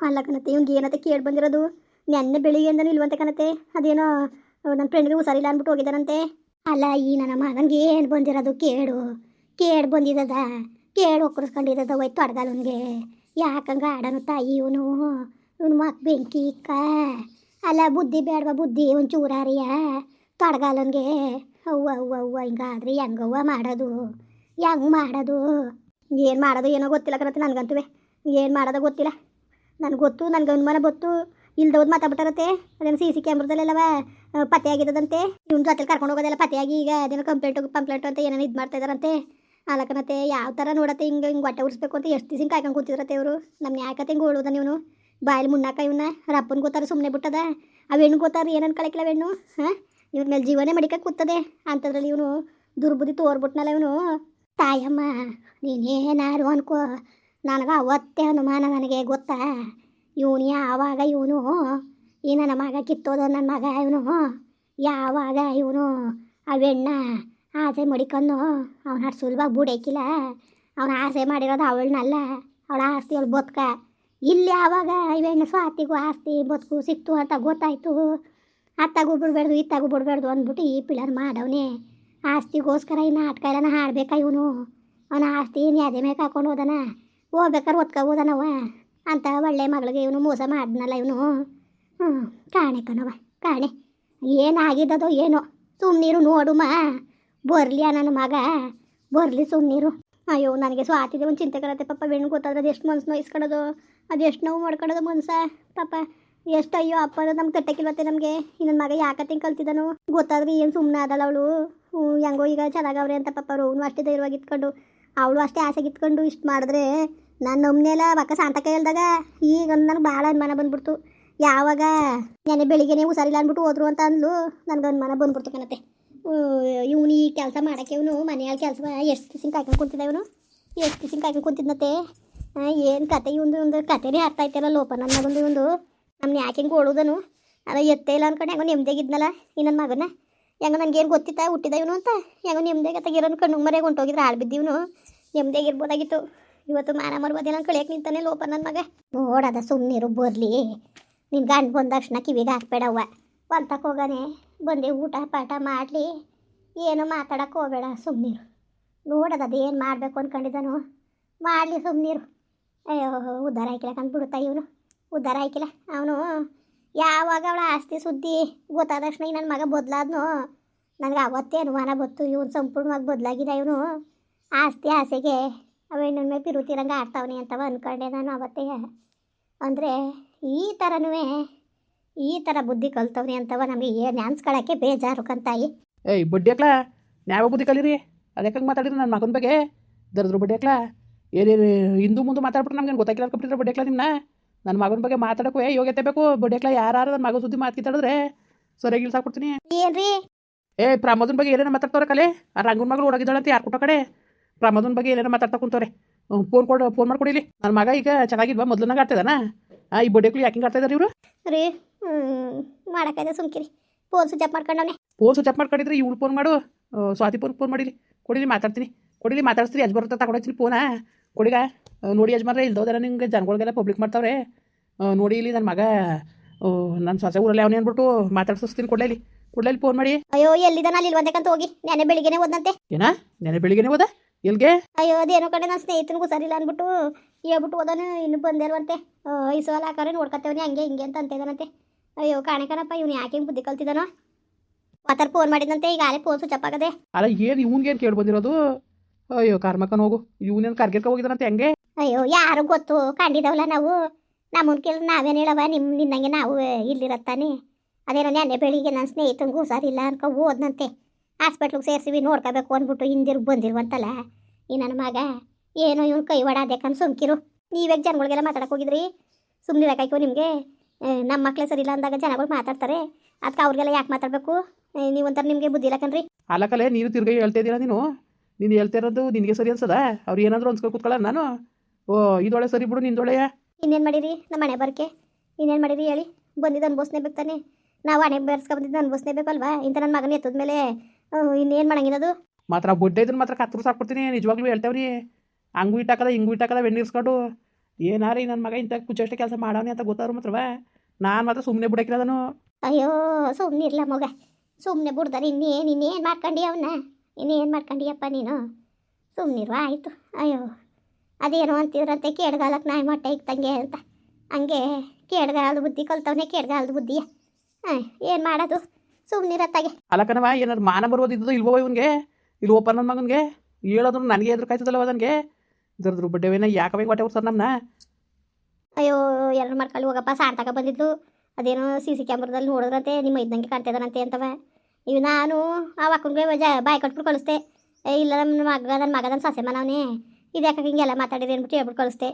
ಅಲ್ಲ ಕಣತೆ ಇವ್ನಿಗೆ ಏನತ್ತೆ ಕೇಳಿ ಬಂದಿರೋದು. ನೆನ್ನೆ ಬೆಳಿಗ್ಗೆಯಿಂದನೂ ಇಲ್ವಂತೆ ಕಣತೆ. ಅದೇನೋ ನನ್ನ ಫ್ರೆಂಡ್ಗೆ ಹುಷಾರಿಲ್ಲ ಅಂದ್ಬಿಟ್ಟು ಹೋಗಿದ್ದಾರಂತೆ. ಅಲ್ಲ ಈ ನನ್ನ ಮಗನಿಗೆ ಏನು ಬಂದಿರೋದು ಕೇಡು ಬಂದಿದ್ದದ. ಕೇಡು ಒಕ್ಕರ್ಸ್ಕೊಂಡಿದ್ದದ ಹೋಯ್ತು ಅಡ್ಗಲ್ವನ್ಗೆ. ಯಾಕಂಗ ಆಡನು ತಾಯಿ ಇವನು ಮಕ್ ಬೆಂಕಿ ಇಕ್ಕ. ಅಲ್ಲ ಬುದ್ಧಿ ಬೇಡವಾ ಬುದ್ಧಿ ಒಂಚೂರಾರಿಯ ತೊಡಗಾಲನ್ಗೆ. ಅವ್ವ ಹಿಂಗಾದ್ರೆ ಹೆಂಗವ್ವ ಮಾಡೋದು ಏನು ಮಾಡೋದು ಏನೋ ಗೊತ್ತಿಲ್ಲ ಕಣತ್ತೆ ನನಗಂತೂ. ಏನು ಮಾಡೋದು ಗೊತ್ತಿಲ್ಲ. ನನಗೆ ಗೊತ್ತು, ನನಗೆ ಅನುಮಾನ ಗೊತ್ತು. ಇಲ್ದವ್ದು ಮಾತಾಡ್ಬಿಟ್ಟಾರತ್ತೆ. ಅದೇನು ಸಿ ಕ್ಯಾಮ್ರದಲ್ಲೆಲ್ಲವ ಪತ್ತೆ ಆಗಿದ್ದದಂತೆ. ಇವ್ನ ಜೊತೆಲಿ ಕರ್ಕೊಂಡು ಹೋಗೋದೆಲ್ಲ ಪತ್ತೆಯಾಗಿ ಈಗ ಅದೇನೋ ಕಂಪ್ಲೇಂಟು ಅಂತ ಏನೇನು ಇದು ಮಾಡ್ತಾ ಇದ್ದಾರಂತೆ. ಅಲ್ಲಕನತ್ತೆ ಯಾವ ಥರ ನೋಡತ್ತೆ ಹಿಂಗೆ ಹೊಟ್ಟೆ ಉರಿಸ್ಬೇಕು ಅಂತ ಎಷ್ಟು ದಿವಸ ಕಾಯ್ಕೊಂಡು ಕೂತಿದ್ರತ್ತೆ ಇವರು. ನಮ್ಮ ಯಾಕತ್ತೆ ಹಿಂಗೆ ಓಡೋದ ನೀವು ಬಾಯಲ್ಲಿ ಮುನ್ನಾಕ ಇವನ್ನ ರಪ್ಪನ ಗೊತ್ತಾರ ಸುಮ್ಮನೆ ಬಿಟ್ಟದ. ಅವೆಣ್ಣು ಗೊತ್ತಾರ ಏನನ್ನು ಕಳಕಿಲ್ಲ ಅವೆಣ್ಣು. ಹಾಂ ಇವ್ರ ಮೇಲೆ ಜೀವನೇ ಮಡಿಕಕ್ಕೆ ಕೂತದೆ ಅಂಥದ್ರಲ್ಲಿ ಇವನು ದುರ್ಬುದ್ಧಿ ತೋರ್ಬಿಟ್ನಲ್ಲ ಇವನು. ತಾಯಮ್ಮ ನೀನೇನಾರು ಅನ್ಕೋ, ನನಗೆ ಅವತ್ತೇ ಅನುಮಾನ ನನಗೆ ಗೊತ್ತಾ. ಇವನು ಯಾವಾಗ ಈ ನನ್ನ ಮಗ ಕಿತ್ತೋದು ನನ್ನ ಮಗ ಇವನು ಯಾವಾಗ ಅವೆಣ್ಣ ಆಸೆ ಮಡಿಕೊಂಡು ಅವನ ಅಷ್ಟು ಸುಲಭ ಬುಡೇಕಿಲ್ಲ. ಅವನ ಆಸೆ ಮಾಡಿರೋದು ಅವಳನ್ನಲ್ಲ, ಅವಳ ಆಸ್ತಿ ಅವಳು ಬದುಕ. ಇಲ್ಲಿ ಯಾವಾಗ ಇವೆಣ್ಣು ಸ್ವಾತಿಗೂ ಆಸ್ತಿ ಬದುಕು ಸಿಕ್ತು ಅಂತ ಗೊತ್ತಾಯ್ತು. ಅತ್ತಾಗೂ ಬಿಡಬೇಡ್ದು ಇತ್ತಾಗೂ ಬಿಡಬೇಡ್ದು ಅಂದ್ಬಿಟ್ಟು ಈ ಪಿಲ್ಲರ್ ಮಾಡವನೇ. ಆಸ್ತಿಗೋಸ್ಕರ ಈ ನಾಟಕ ಎಲ್ಲ ಹಾಡ್ಬೇಕಾ ಇವನು. ಅವನ ಆಸ್ತಿ ನ್ಯಾದೆ ಮೇಲೆ ಹಾಕೊಂಡು ಹೋದನ, ಹೋಗ್ಬೇಕಾದ್ರೆ ಓದ್ಕೋಬೋದನವ ಅಂತ ಒಳ್ಳೆ ಮಗಳಿಗೆ ಇವನು ಮೋಸ ಮಾಡಿದ್ನಲ್ಲ ಇವನು. ಕಾಣೆ ಕಣವ ಕಾಣೆ. ಏನಾಗಿದ್ದದೋ ಏನೋ. ಸುಮ್ಮನೀರು ನೋಡುಮ್ಮ, ಬರಲಿ ನನ್ನ ಮಗ ಬರಲಿ ಸುಮ್ಮನೀರು. ಅಯ್ಯೋ ನನಗೆ ಸ್ವಾತಿದೆ ಒಂದು ಚಿಂತೆ ಕರತ್ತೆ ಪಾಪ. ಬೆಣ್ಣು ಗೊತ್ತಾದ್ರೆ ಅದು ಎಷ್ಟು ಮನ್ಸು ನೋಯಿಸ್ಕೊಳ್ಳೋದು, ಅದು ಎಷ್ಟು ನೋವು ಮಾಡ್ಕೊಳ್ಳೋದು ಮನ್ಸ ಪಾಪ. ಎಷ್ಟು ಅಯ್ಯೋ ಅಪ್ಪ ನಮ್ಗೆ ತಟ್ಟಕ್ಕಿಲ್ವತ್ತೆ ನಮಗೆ. ಇನ್ನೊಂದು ಮಗ ಯಾಕತ್ತೆ ಹಿಂಗೆ ಕಲ್ತಿದ್ದಾನು ಗೊತ್ತಾದ್ರೆ ಏನು ಸುಮ್ಮನೆ ಆದಲ್ಲ ಅವಳು. ಹೆಂಗೋ ಈಗ ಚೆನ್ನಾಗವ್ರೆ ಅಂತ ಪಾಪ ಅವನು ಅಷ್ಟೇ ಧೈರ್ಯವಾಗಿ ಇತ್ಕೊಂಡು ಅವಳು ಅಷ್ಟೇ ಆಸೆಗೆ ಇತ್ಕೊಂಡು ಇಷ್ಟು ಮಾಡಿದ್ರೆ ನಾನು ನಮ್ಮನೆಲ್ಲ ಪಕ್ಕ ಶಾಂತಕ ಹೇಳ್ದಾಗ ಈಗ ನನಗೆ ಭಾಳ ಅನುಮಾನ ಬಂದ್ಬಿಡ್ತು. ಯಾವಾಗ ನೆನೆ ಬೆಳಿಗ್ಗೆನೇ ಹುಷಾರಿಲ್ಲ ಅಂದ್ಬಿಟ್ಟು ಹೋದ್ರು ಅಂತ ಅಂದ್ಲು. ನನಗೆ ಅನುಮಾನ ಬಂದ್ಬಿಡ್ತು ಕಣತ್ತೆ. ಇವನು ಈ ಕೆಲಸ ಮಾಡೋಕ್ಕೆ ಇವನು ಮನೆಯಲ್ಲಿ ಕೆಲಸ ಎಷ್ಟು ದಿವ್ಸ ಕಾಯ್ಕೊಂಡು ಕುಂತಿದ್ದ ಇವನು. ಎಷ್ಟು ದಿವ್ಸ ಕಾಯ್ಕೊಂಡು ಕುಂತಿದ್ನತ್ತೆ. ಏನು ಕತೆ ಒಂದು ಕತೆನೇ ಅರ್ಥ ಆಯ್ತಾರ ಲೋಪ ನನ್ನ ಮಗಂದು ಒಂದು. ನಮ್ಮನ್ನ ಯಾಕೆ ಹಿಂಗೆ ಓಡೋದನು ಅಲ್ಲ ಎತ್ತೇ ಇಲ್ಲ ಅಂದ್ಕೊಂಡು ಹೆಂಗೋ ನೆಮ್ಮದಿಯಾಗಿದ್ನಲ್ಲ ಈ ನನ್ನ ಮಗನ. ಹೆಂಗೋ ನನಗೇನು ಗೊತ್ತಿತ್ತ ಹುಟ್ಟಿದ ಇವನು ಅಂತ. ಹೆಂಗೋ ನೆಮ್ಮದಿಯಾಗ ತೆಗಿರೋನು ಕಣ್ಣು ಮರೆಗೆ ಹೊಂಟೋಗಿದ್ರೆ ಆಳು ಬಿದ್ದಿವನು. ನೆಮ್ಮದಿಯಾಗಿರ್ಬೋದಾಗಿತ್ತು. ಇವತ್ತು ಮಾನ ಮರ್ಬೋದೇನ ಕಳಿಯಕ್ಕೆ ನಿಂತಾನೆ ಲೋಪ ನನ್ನ ಮಗ. ನೋಡದ ಸುಮ್ಮನಿರು ಬರಲಿ. ನಿನ್ನ ಗಂಡು ಬಂದ ತಕ್ಷಣ ಕಿವಿಗೆ ಹಾಕ್ಬೇಡವ್ವ. ಹೊಲ್ತಕ್ಕೆ ಹೋಗಾನೆ ಬಂದೆ ಊಟ ಪಾಠ ಮಾಡಲಿ. ಏನೋ ಮಾತಾಡೋಕೆ ಹೋಗಬೇಡ ಸುಮ್ಮನಿರು. ನೋಡೋದು ಅದೇನು ಮಾಡಬೇಕು ಅಂದ್ಕೊಂಡಿದ್ದಾನು ಮಾಡಲಿ ಸುಮ್ಮನಿರು. ಅಯ್ಯೋ ಉದ್ಧಾರ ಆಯ್ಕಿಲ್ಲ ಕಂಡುಬಿಡುತ್ತಾ ಇವನು. ಉದ್ಧಾರ ಆಯ್ಕಿಲ್ಲ ಅವನು. ಯಾವಾಗ ಅವಳ ಆಸ್ತಿ ಸುದ್ದಿ ಗೊತ್ತಾದ ತಕ್ಷಣ ಈ ನನ್ನ ಮಗ ಬದಲಾದ್ನು ನನಗೆ ಅವತ್ತೇ ಅನುಮಾನ ಬತ್ತು. ಇವನು ಸಂಪೂರ್ಣವಾಗಿ ಬದಲಾಗಿದ್ದ ಇವನು. ಆಸೆಗೆ ಅವೇನು ಮೇಲೆ ಪಿರುತಿರಂಗೆ ಆಡ್ತಾವನೆ ಅಂತವ ಅಂದ್ಕೊಂಡೆ ನಾನು ಅವತ್ತೇ. ಅಂದರೆ ಈ ಥರ ಬುದ್ಧಿ ಕಲ್ತವ್ರಿ ಅಂತವ ನಮಗೆ ಏನು ಅನ್ಸ್ಕೊಳ್ಳೋಕ್ಕೆ ಬೇಜಾರು ಕಂತಾಯಿ. ಏಯ್ ಬಡ್ಡಿ ಹಾಕ್ಲಾ ಯಾವ ಬುದ್ಧಿ ಕಲೀರಿ. ಅದಕ್ಕೆ ಮಾತಾಡಿದ್ರೆ ನನ್ನ ಮಗನ ಬಗ್ಗೆ ದರದ್ರು ಬಡ್ಡಿ ಹಾಕ್ಲಾ. ಏನೇನು ಹಿಂದೂ ಮುಂದೆ ಮಾತಾಡ್ಬಿಟ್ರೆ ನಮ್ಗೇನು ಗೊತ್ತಾಗಿಲ್ಲ ಅನ್ಕೊಬಿಟ್ಟಿದ್ರೆ ಬಡ್ಡಿ ಹಾಕ್ಲಾ ನಿಮ್ಮನ್ನ. ನನ್ನ ಮಗನ ಬಗ್ಗೆ ಮಾತಾಡೋಕೆ ಯೋಗ್ಯತೆ ಬೇಕು. ಬಡ್ಡಿ ಹಾಕ್ಲಾ ಯಾರು ನನ್ನ ಮಗನ ಸುದ್ದಿ ಮಾತಾಡಿದ್ರೆ ಸರಿಯಾಗಿ ಇಳ್ಸಾಕ್ಬಿಡ್ತೀನಿ. ಏನ್ರಿ ಪ್ರಮೋದನ ಬಗ್ಗೆ ಏನೇನು ಮಾತಾಡ್ತವ್ರೆ ಕಲೆ. ಆ ರಂಗನ ಮಗಳು ಓಡಾಗಿದ್ದಾಳೆ ಅಂತ ಯಾರು ಕೊಟ್ಟ ಕಡೆ ಪ್ರಮೋದನ ಬಗ್ಗೆ ಏನೇನೋ ಮಾತಾಡ್ತಾ ಕುಂತವ್ರೆ. ಫೋನ್ ಮಾಡ್ಕೊಡಿಲಿ. ನನ್ನ ಮಗ ಈಗ ಚೆನ್ನಾಗಿಲ್ವಾ ಮೊದಲನಾಗ ಆಡ್ತಿದ್ದಾನ. ಈ ಬಡ್ಡಿಕ್ಳು ಯಾಕೆ ಹಿಂಗೆ ಆಡ್ತಾ ಇದ್ದಾರೆ ಇವರು ರೀ. ಮಾಡೋಕ್ಕಾಯ್ದೆ ಸುಮ್ಕಿರಿ. ಫೋನ್ ಸ್ವಿಚ್ ಆಫ್ ಮಾಡ್ಕೊಂಡವನೆ. ಫೋನ್ ಸ್ವಿಚ್ ಆಫ್ ಮಾಡ್ಕೊಂಡಿದ್ರೆ ಇವಳು ಫೋನ್ ಮಾಡು. ಸ್ವಾತಿ ಫೋನ್ ಮಾಡಿಲಿ. ಕೊಡಿಲಿ ಮಾತಾಡ್ತೀನಿ. ಕೊಡಿಲಿ ಮಾತಾಡ್ಸ್ತೀರಿ. ಬರುತ್ತೆ ತಗೊಂಡೋಗ್ತೀನಿ ಫೋನ ಕೊಡಿಗ. ನೋಡಿ ಯಜಮಾನ್ರೆ ಇಲ್ದೋದಾರ ನಿಂಗೆ ಜನಗಳಿಗೆಲ್ಲ ಪಬ್ಲಿಕ್ ಮಾಡ್ತಾವ್ರೆ ನೋಡಿ. ಇಲ್ಲಿ ನನ್ನ ಮಗ ನನ್ನ ಸೊಸೆ ಊರಲ್ಲಿ ಅವನೇ ಅಂದ್ಬಿಟ್ಟು ಮಾತಾಡ್ಸಿಸ್ತೀನಿ. ಕೊಡ್ಲಿ ಫೋನ್ ಮಾಡಿ. ಅಯ್ಯೋ ಎಲ್ಲಿದ್ದಾನ ಅಲ್ಲಿ ಇಲ್ವಂತಕ್ಕಂತ ಹೋಗಿ. ನೆನೆ ಬೆಳಿಗ್ಗೆನೆ ಓದಂತೆ. ನೆನೆ ಬೆಳಿಗ್ಗೆನೆ ಹೋದ ಎಲ್ಗೆ. ಅಯ್ಯೋ ಅದೇನೋ ಕಡೆ ನನ್ನ ಸ್ನೇಹಿತನಿಗೂ ಸರಿಲ್ಲ ಅಂದ್ಬಿಟ್ಟು ಹೇಳ್ಬಿಟ್ಟು ಹೋದಾನು. ಇನ್ನೂ ಬಂದಿರುವಂತೆ. ಈ ಸಲ ಹಾಕೋರೆ ನೋಡ್ಕೊತೇವನಿ ಹಂಗೆ ಹಿಂಗೆ ಅಂತ ಅಂತಿದ್ದಾನಂತೆ. ಅಯ್ಯೋ ಕಾಣಕನಪ್ಪ ಇವನು ಯಾಕೆ ಹಿಂಗೆ ಬುದ್ಧಿ ಕಲ್ತಿದ್ದಾನೋ. ಮಾತಾಡ್ ಫೋನ್ ಮಾಡಿದಂತೆ. ಈಗ ಆಲೇ ಫೋನ್ ಸ್ವಿಚ್ ಆಫ್ ಆಗದೆ. ಅಲ್ಲ ಏನು ಇವ್ನಿಗೇನು ಕೇಳಿ ಬಂದಿರೋದು. ಅಯ್ಯೋ ಕಾರ್ಮಕನ ಹೋಗು. ಇವನೇನು ಕಾರ್ಗೆಲ್ಕ ಹೋಗಿದ್ದಾನಂತೆ ಹೆಂಗೆ. ಅಯ್ಯೋ ಯಾರು ಗೊತ್ತು ಕಂಡಿದ್ದಾವಲ್ಲ ನಾವು. ನಮ್ಮನ್ ಕೇಳಿ ನಾವೇನು ಹೇಳವ ನಿನ್ನಂಗೆ ನಾವು ಇಲ್ಲಿರತ್ತಾನೆ. ಅದೇನೋ ನೆನ್ನೆ ಬೆಳಿಗ್ಗೆ ನನ್ನ ಸ್ನೇಹಿತನಿಗೂ ಸರಿಲ್ಲ ಅನ್ಕೊ ಹೋದ್ನಂತೆ. ಹಾಸ್ಪಿಟ್ಲಿಗೆ ಸೇರಿಸಿವಿ ನೋಡ್ಕೋಬೇಕು ಅಂದ್ಬಿಟ್ಟು ಹಿಂದಿರುಗಿ ಬಂದಿರುವಂತಲ್ಲ ಈ ನನ್ನ ಮಗ. ಏನೋ ಇವನು ಕೈ ಒಡಾದೇಕಂದು ಸುಮ್ಕಿರು. ನೀವ್ಯಾಕೆ ಜನಗಳಿಗೆಲ್ಲ ಮಾತಾಡಕ್ಕೆ ಹೋಗಿದ್ರಿ. ಸುಮ್ಮನಿರಕಾಯ್ಕೋ ನಿಮಗೆ. ನಮ್ಮ ಮಕ್ಕಳೇ ಸರಿಲ್ಲ ಅಂದಾಗ ಜನಗಳು ಮಾತಾಡ್ತಾರೆ. ಅದಕ್ಕೆ ಅವ್ರಿಗೆಲ್ಲ ಯಾಕೆ ಮಾತಾಡಬೇಕು. ನೀವೊಂಥರ ನಿಮಗೆ ಬುದ್ಧಿ ಇಲ್ಲ ಕಣ್ರಿ. ಅಲ್ಲಕಲೆ ನೀನು ತಿರ್ಗಿ ಹೇಳ್ತಾ ಇದ್ದೀರಾ. ನೀನು ಹೇಳ್ತಾ ಇರೋದು ನಿನಗೆ ಸರಿ ಅನ್ಸದ. ಅವ್ರು ಏನಾದರೂ ಅನ್ಸ್ಕೊಂಡು ಕೂತ್ಕೊಳ್ಳ ನಾನು. ಇದೊಳೆ ಸರಿ ಬಿಡು ನಿಂದೊಳೆಯ. ಇನ್ನೇನು ಮಾಡಿರಿ ನಮ್ಮ ಮನೆ ಬರಕ್ಕೆ. ಇನ್ನೇನು ಮಾಡಿರಿ ಹೇಳಿ. ಬಂದಿದ್ದು ಅನ್ಭವಿಸ್ನೇಬೇಕು ತಾನೆ. ನಾವು ಹಣೆ ಬೆರೆಸ್ಕೊಂಬಂದಿದ್ದು ಅನ್ಭವಿಸ್ನೇಬೇಕಲ್ವಾ. ಇಂಥ ನನ್ನ ಮಗನ ಎತ್ತದ ಮೇಲೆ ಇನ್ನೇನು ಮಾಡಂಗಿರೋದು. ಮಾತ್ರ ಬೊಡ್ಡೆ ಇದನ್ನು ಮಾತ್ರ ಕತ್ತರು ಸಾಕ್ಬಿಡ್ತೀನಿ. ನಿಜವಾಗ್ಲೂ ಹೇಳ್ತೇವ್ರಿ. ಹಂಗೂ ಇಟ್ಟಾಕದ ಹಿಂಗೂ ಇಟ್ಟಾಕದ ಬೆಣ್ಣೆ ಇರ್ಸ್ಕೊಂಡು ಏನಾರೀ ನನ್ನ ಮಗ ಇಂಥ ಕುಚ್ಚಷ್ಟೇ ಕೆಲಸ ಮಾಡವನೆ ಅಂತ ಗೊತ್ತಾದ್ರು ಮಾತ್ರವ ನಾನು ಮಾತ್ರ ಸುಮ್ಮನೆ ಬಿಡಕ್ಕಿಲ್ಲ ಅದನ್ನು. ಅಯ್ಯೋ ಸುಮ್ಮನಿರ್ಲ ಮಗ, ಸುಮ್ಮನೆ ಬಿಡ್ದಾರೆ. ಇನ್ನೇನು ಮಾಡ್ಕೊಂಡು ಅವನ್ನ, ಇನ್ನೇನು ಮಾಡ್ಕೊಂಡಿಯಪ್ಪ ನೀನು? ಸುಮ್ಮನಿರುವ ಆಯಿತು. ಅಯ್ಯೋ ಅದೇನೋ ಅಂತಿದ್ರಂತೆ ಕೇಡ್ಗಾಲಕ್ಕೆ ನಾಯಿ ಮೊಟ್ಟೆ ಇಕ್ತಂಗೆ ಅಂತ, ಹಂಗೆ ಕೇಡ್ಗಾಲದ ಬುದ್ಧಿ ಕಲ್ತವನೇ, ಕೇಡ್ಗಾಲದ ಬುದ್ಧಿಯ. ಏನು ಮಾಡೋದು, ಸುಮ್ಮನಿರತ್ತಾಗೆ. ಅಲ್ಲಕನವ ಏನಾದ್ರು ಮಾನ ಬರೋದಿದ್ದು ಇಲ್ವೋ ಇವನಿಗೆ? ಇಲ್ವಪ್ಪ ನನ್ನ ಮಗನಿಗೆ ಹೇಳೋದ್ರು ನನಗೆ ಎದುರು ಕಾಯ್ತದಲ್ಲವ ನನಗೆ. ಇದ್ರದ್ರ ಬಡ್ಡೆವೇನ ಯಾಕವೇ ಹೊಟ್ಟೆ ಸರ್ ನಮ್ಮನ್ನ. ಅಯ್ಯೋ ಎರಡು ಮಕ್ಕಳು ಹೋಗಪ್ಪ ಸಾರ್ಥಕ ಬಂದಿದ್ದು. ಅದೇನೋ CC ಕ್ಯಾಮ್ರಾದಲ್ಲಿ ನೋಡಿದ್ರಂತೆ ನಿಮ್ಮ ಇದ್ದಂಗೆ ಕಾಣ್ತಿದ್ದಾನಂತೆ ಅಂತವ. ಇವು ನಾನು ಆ ಅಕ್ಕನಿಗೆ ಬಾಯಿ ಕಟ್ಬಿಟ್ಟು ಕಳಿಸ್ದೆ. ಇಲ್ಲ ನನ್ನ ಮಗದನ್ನ ಸೊಸೆ ಮನವನೇ, ಇದು ಯಾಕೆ ಹಿಂಗೆಲ್ಲ ಮಾತಾಡಿದೆ ಅಂದ್ಬಿಟ್ಟು ಹೇಳ್ಬಿಟ್ಟು ಕಳಿಸ್ದೆ.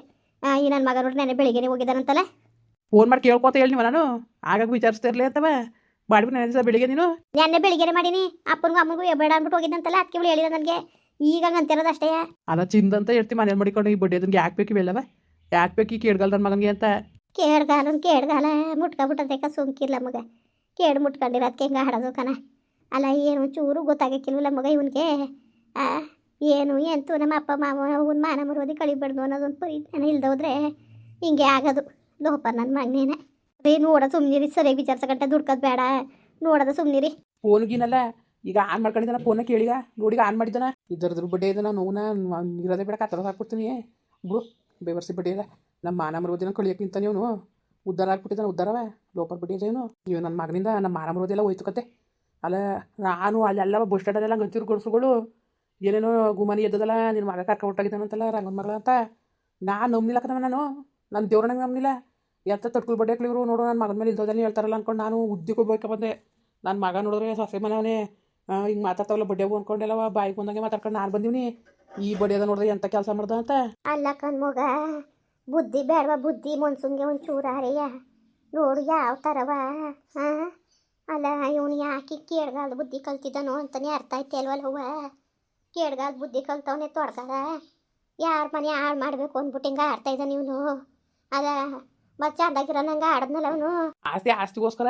ಈ ನನ್ನ ಮಗ ನೋಡಿ ನೆನೆ ಬೆಳಿಗ್ಗೆನೇ ಹೋಗಿದ್ದಾನಂತಲ್ಲ. ಫೋನ್ ಮಾಡಿ ಕೇಳ್ಕೊತ ಹೇಳಿ ನೀವು, ನಾನು ಆಗಾಗ ವಿಚಾರಿಸ್ತಾ ಇರಲಿ ಅಂತವ ಮಾಡ್ಬಿಟ್ಟು ನೆನೆ ಬೆಳಿಗ್ಗೆ ನೀನು. ನೆನ್ನೆ ಬೆಳಿಗ್ಗೆನೆ ಮಾಡೀನಿ. ಅಪ್ಪನಿಗೂ ಅಮ್ಮನಿಗೂ ಬೇಡ ಅಂದ್ಬಿಟ್ಟು ಹೋಗಿದ್ದಂತಲ್ಲ, ಅದಕ್ಕೆ ಇವಳು ಹೇಳಿದ ನನಗೆ. ಈಗ ಅಂತಿರೋದು ಅಷ್ಟೇ. ಅಲ್ಲ ಚಿಂದಂತ ಹೇಳ್ತಿ ಮನೇಲಿ ಮಾಡಿಕೊಂಡು ಈ ಬಡ್ಡಿ ಅದನ್ಗೆ ಯಾಕೆ ಬೇಕು ಇವೆಲ್ಲವ? ಯಾಕೆ ಬೇಕು ಈ ಕೇಳ್ಗಲ್ ನನ್ನ ಮಗನಿಗೆ ಅಂತ? ಕೇಡ್ಗಾಲ ಮುಟ್ಕೊಬಿಟ್ಟದಕ್ಕ ಸುಮ್ಕಿರ್ಲ ಮಗ. ಕೇಡು ಮುಟ್ಕೊಂಡಿರೋದಕ್ಕೆ ಹಿಂಗೆ ಆಡೋದು ಕಣ. ಅಲ್ಲ ಏನು ಚೂರು ಗೊತ್ತಾಗಕ್ಕಿಲ್ವಲ್ಲ ಮಗ ಇವನಿಗೆ. ಏನು ಎಂತೂ ನಮ್ಮ ಅಪ್ಪ ಮಾವ ಅವನ ಮಾನ ಮರೋದಿ ಕಳಿಬಾರ್ದು ಅನ್ನೋದೊಂದು ಪರಿಜ್ಞಾನ ಇಲ್ದೋದ್ರೆ ಹಿಂಗೆ ಆಗೋದು. ಲೋಪ ನನ್ನ ಮಗನೇನ ರೀ. ನೋಡೋದು ಸುಮ್ಮನಿರಿ, ಸರಿಯಾಗಿ ವಿಚಾರಿಸಕಂಟ ದುಡ್ಕೋದು ಬೇಡ, ನೋಡೋದು ಸುಮ್ಮನಿರಿ. ಫೋನ್ಗಿನಲ್ಲ ಈಗ ಆನ್ ಮಾಡ್ಕೊಂಡಿದ್ದಾನ, ಫೋನ ಕೇಳಿಗ ನೋಡಿಗ ಆನ್ ಮಾಡಿದ್ದಾನ. ಇದ್ರದ್ರ ಬಡ್ಡೆ ಇದನ್ನ ನೋವುನ ಇರೋದೇ ಬೇಡ, ಕತ್ತಲ ಹಾಕ್ಬಿಡ್ತೀನಿ ಬಿಡು. ಬೇವರ್ಸಿ ಬಡ್ಡಿ ಇಲ್ಲ ನಮ್ಮ ಮಾನ ಮರೋದಿನ ಕಳಿಯೋಕ್ಕಿಂತ ನೀವು ಉದ್ಧಾರ ಆಗ್ಬಿಟ್ಟಿದ್ದಾನೆ. ಉದ್ಧಾರವ ಲೋಪರ್ ಬಡ್ಡಿ ಇದೆ ನೀವು ನನ್ನ ಮಗನಿಂದ ನಮ್ಮ ಮಾನ ಮರೋದೆಲ್ಲ ಹೋಯ್ತು ಕತೆ. ಅಲ್ಲ ನಾನು ಅಲ್ಲೆಲ್ಲ ಬಸ್ ಸ್ಟ್ಯಾಂಡಲ್ಲೆಲ್ಲ ಗಂತಿರು ಗಡ್ಸುಗಳು ಏನೇನೋ ಗುಮಾನಿ ಎದ್ದದಲ್ಲ, ನಿನ್ನ ಮಗ ಕರ್ಕೊಬಿಟ್ಟಾಗಿದ್ದಾನಂತಲ್ಲ ರಂಗನ ಮಗಳ ಅಂತ. ನಾನು ನಂಬಿಲ್ಲ ಕದವ, ನನ್ನ ದೇವ್ರನಂಗೆ ನಂಬಿಲ್ಲ. ಎಂತ ತಟ್ಕುಲ್ ಬಡ್ಡಿ ಹಾಕ್ಲಿವ್ರು ನೋಡು, ನನ್ನ ಮಗನ ಮೇಲೆ ಇಲ್ದೋದಲ್ಲಿ ಹೇಳ್ತಾರಲ್ಲ ಅಂದ್ಕೊಂಡು ನಾನು ಉದ್ಯೋಗ ಹೋಗ್ಬೇಕ ಬಂದೆ. ನನ್ನ ಮಗ ನೋಡಿದ್ರೆ ಸೊಸೆ ಮನವನೇ ಹಿಂಗೆ ಮಾತಾಡ್ತಾವಲ್ಲ ಬಡ್ಡೆವು ಅಂದ್ಕೊಂಡೆಲ್ಲವ, ಬಾಯಿಗೆ ಬಂದಂಗೆ ಮಾತಾಡ್ಕೊಂಡು ನಾನು ಬಂದೀನಿ. ಈ ಬಡ್ಡಿಯದ ನೋಡಿದ್ರೆ ಎಂಥ ಕೆಲಸ ಮಾಡ್ದ ಅಂತ. ಅಲ್ಲ ಕಣ್ಮಗ, ಬುದ್ಧಿ ಬೇಡವಾ? ಬುದ್ಧಿ ಮನ್ಸೂನ್ಗೆ ಒಂದು ಚೂರಾರೆಯ ನೋಡು ಯಾವ ಥರವ. ಅಲ್ಲ ಇವನು ಯಾಕೆ ಕೇಡ್ಗಾಲದ ಬುದ್ಧಿ ಕಲ್ತಿದ್ದಾನೋ ಅಂತಲೇ ಅರ್ಥ ಐತೆ ಅಲ್ವಲ್ಲ ಹೂವ. ಕೇಡ್ಗಾಲದ ಬುದ್ಧಿ ಕಲ್ತವನೇ ತೊಡ್ಕದ. ಯಾರ ಮನೆ ಹಾಳು ಮಾಡಬೇಕು ಅಂದ್ಬಿಟ್ಟು ಹಿಂಗೆ ಆಡ್ತಾ ಇದ್ದಾನೆ ಇವನು. ಅದ ಮತ್ತೆ ಚಂದಾಗಿರೋ ನಂಗೆ ಆಡದ್ನಲ್ಲ ಅವನು. ಆಸ್ತಿಗೋಸ್ಕರ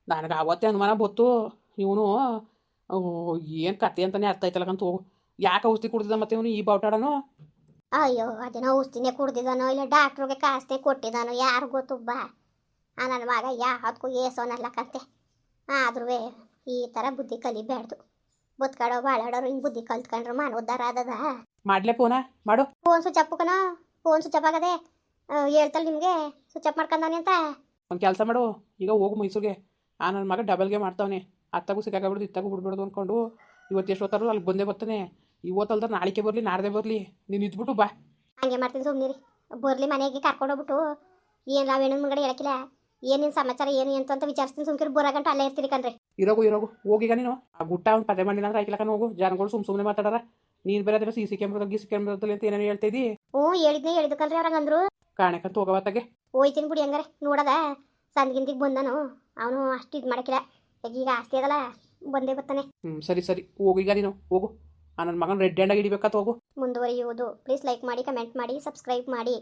ನನಗೆ ಅವತ್ತೇ ಅನುಮಾನ ಬತ್ತು. ಇವನು ಏನು ಕತೆ ಅಂತಲೇ ಅರ್ಥ ಆಯ್ತಲ್ಲಕಂತ ಹೋಗು. ಯಾಕೆ ಔಷಧಿ ಕುಡ್ದಿದ್ದ ಮತ್ತೆ ಇವನು ಈ ಬಾವುಟಾಡನು? ಅಯ್ಯೋ ಅದೇನೋ ಔಷಧಿನೇ ಕುಡ್ದಿದ್ದಾನೋ ಇಲ್ಲ ಡಾಕ್ಟ್ರಿಗೆ ಕಾಸೇ ಕೊಟ್ಟಿದ್ದಾನೋ ಯಾರು ಗೊತ್ತು ಬಾ. ನನ್ನ ಮಗ ಯಾವ್ದಕ್ಕೂ ಏಸೋನಲ್ಲಕಂತೆ. ಆದ್ರೂ ಈ ಥರ ಬುದ್ಧಿ ಕಲಿಬೇಡ್ದು. ಬದುಕಾಡೋ ಬಾಳಾಡೋರು ಹಿಂಗೆ ಬುದ್ಧಿ ಕಲ್ತ್ಕೊಂಡ್ರು ಮಾನ ಉದ್ಧಾರ ಆದದ. ಮಾಡ್ಲೇ ಫೋನ ಮಾಡು. ಫೋನ್ ಸ್ವಿಚ್ ಅಪ್ ಕಣ, ಫೋನ್ ಸ್ವಿಚ್ ಅಪ್ ಆಗದೆ. ಹೇಳ್ತಲ್ಲ ನಿಮಗೆ ಸ್ವಿಚ್ ಅಪ್ ಮಾಡ್ಕೊಂಡವನಿ ಅಂತ. ಒಂದು ಕೆಲಸ ಮಾಡು, ಈಗ ಹೋಗು ಮೈಸೂರಿಗೆ. ನನ್ನ ಮಗ ಡಬಲ್ಗೆ ಮಾಡ್ತಾವನೆ. ಅತ್ತಾಗೂ ಸಿಕ್ಕಾಗ್ಬಿಡ್ದು ಇತ್ತಾಗೂ ಬಿಡ್ಬಿಡ್ದು ಅಂದ್ಕೊಂಡು ಇವತ್ತು ಎಷ್ಟು ಹೊತ್ತಾರು ಅಲ್ಲಿ ಬಂದೇ ಬರ್ತಾನೆ. ಇವತ್ತಲ್ದ ನಾಳಿಕೆ ಬರಲಿ ನಾಡ್ದೆ ಬರಲಿ, ನೀನು ಇದ್ಬಿಟ್ಟು ಬಾ. ಹಂಗೆ ಮಾಡ್ತೀನಿ ಸುಮ್ಮನಿರಿ. ಬರಲಿ ಮನೆಗೆ ಕರ್ಕೊಂಡೋಗ್ಬಿಟ್ಟು ಏನು ನಾವೇನು ಮುಂಗಡೆ ಹೇಳಕ್ಕಿಲ್ಲ, ಏನೇನು ಸಮಾಚಾರ ಏನು ಎಂತ ಅಂತ ವಿಚಾರಿಸ್ತೀನಿ. ಸುಮ್ಕಿರಿ ಬರೋಗಂಟು ಅಲ್ಲೇ ಇರ್ತೀರಿ ಕಣ್ರಿ. ಇರೋಗು ಹೋಗೀಗ ನೀನು. ಆ ಗುಟ್ಟ ಅವ್ನು ಪದೇ ಮಾಡಿಲ್ಲ ಅಂದ್ರೆ ಆಯ್ಕಿಲ್ಲ ಹೋಗು. ಜನಗಳು ಸುಮ್ಮನೆ ಮಾತಾಡಾರ. ನೀನು ಬೇರೆ ಅದನ್ನ CC ಕ್ಯಾಮ್ರಾದಾಗ CC ಕ್ಯಾಮ್ರಾದಲ್ಲಿ ಅಂತ ಏನೇನು ಹೇಳ್ತಾ ಇದ್ದೀ? ಹೇಳಿದ್ದು ಕಣ್ರಿ ಅವ್ರಂಗಂದ್ರು. ಕಾಣಕಂತ ಹೋಗವತ್ತಾಗೆ ಹೋಯ್ತೀನಿ ಬಿಡಿ ಹಂಗಾರೆ. ನೋಡದ ಸಂದಿಗಿಂತಿಗೆ ಬಂದನು ಅವನು, ಅಷ್ಟು ಇದು ಮಾಡಕ್ಕಿಲ್ಲ. ಈಗ ಆಸ್ತಿ ಅದಲ್ಲ ಬಂದೇ ಬರ್ತಾನೆ. ಸರಿ ಹೋಗೀಗ ನೀನು ಹೋಗು. ನನ್ನ ಮಗನ ರೆಡ್ ಹ್ಯಾಂಡಾಗಿ ಹಿಡಿಬೇಕಾತ ಹೋಗು. ಮುಂದುವರಿಯುವುದು. ಪ್ಲೀಸ್ ಲೈಕ್ ಮಾಡಿ, ಕಮೆಂಟ್ ಮಾಡಿ, ಸಬ್ಸ್ಕ್ರೈಬ್ ಮಾಡಿ.